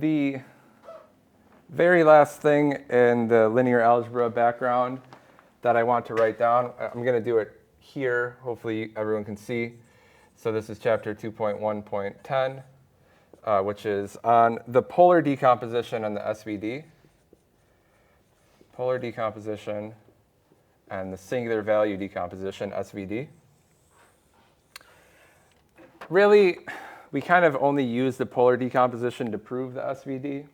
the very last thing in the linear algebra background that I want to write down, I'm going to do it here. Hopefully everyone can see. So this is chapter 2.1.10, which is on the polar decomposition and the SVD. Polar decomposition and the singular value decomposition, SVD. Really, we kind of only use the polar decomposition to prove the SVD.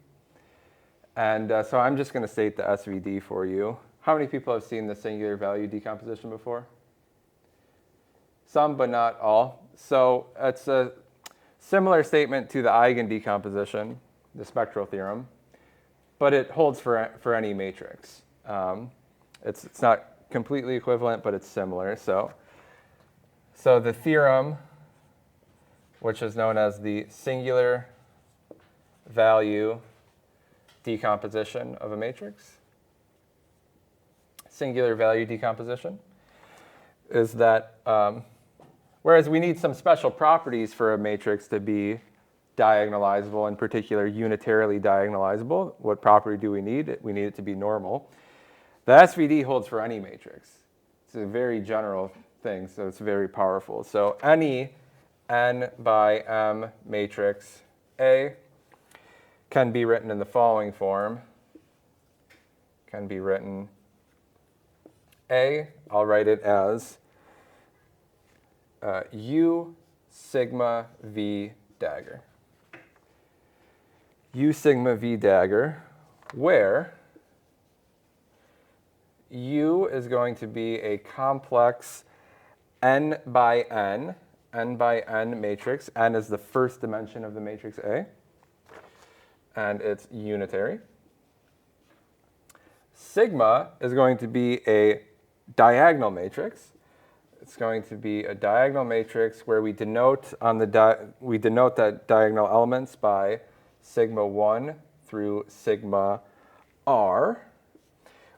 And so I'm just going to state the SVD for you. How many people have seen the singular value decomposition before? Some, but not all. So it's a similar statement to the eigen decomposition, the spectral theorem, but it holds for any matrix. It's not completely equivalent, but it's similar. So the theorem, which is known as the singular value decomposition of a matrix, singular value decomposition, is that whereas we need some special properties for a matrix to be diagonalizable, in particular unitarily diagonalizable, what property do we need? We need it to be normal. The SVD holds for any matrix. It's a very general thing, so it's very powerful. So any n by m matrix A can be written in the following form. Can be written A, I'll write it as U sigma V dagger. U sigma V dagger, where U is going to be a complex n by n matrix. N is the first dimension of the matrix A, and it's unitary. Sigma is going to be a diagonal matrix. It's going to be a diagonal matrix where we denote that diagonal elements by sigma 1 through sigma r.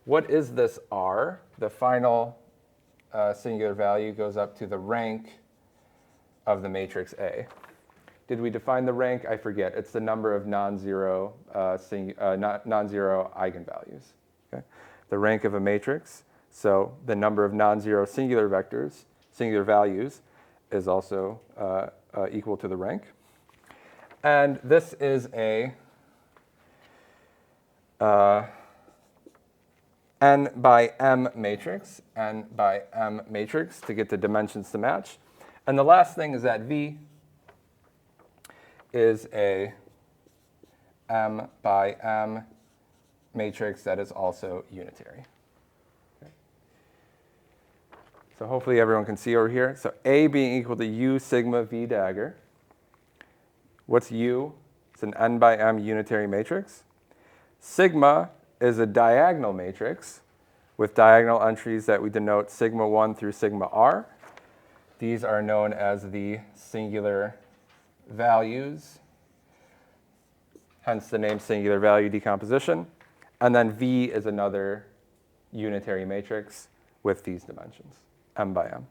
What is this r? The final singular value goes up to the rank of the matrix A. Did we define the rank? I forget. It's the number of non-zero eigenvalues. Okay? The rank of a matrix. So the number of non-zero singular vectors, singular values, is also equal to the rank. And this is a n by m matrix, n by m matrix to get the dimensions to match. And the last thing is that V is a m by m matrix that is also unitary. Okay. So hopefully everyone can see over here. So A being equal to U sigma V dagger. What's U? It's an n by m unitary matrix. Sigma is a diagonal matrix with diagonal entries that we denote sigma 1 through sigma r. These are known as the singular values, hence the name singular value decomposition. And then V is another unitary matrix with these dimensions, m by m.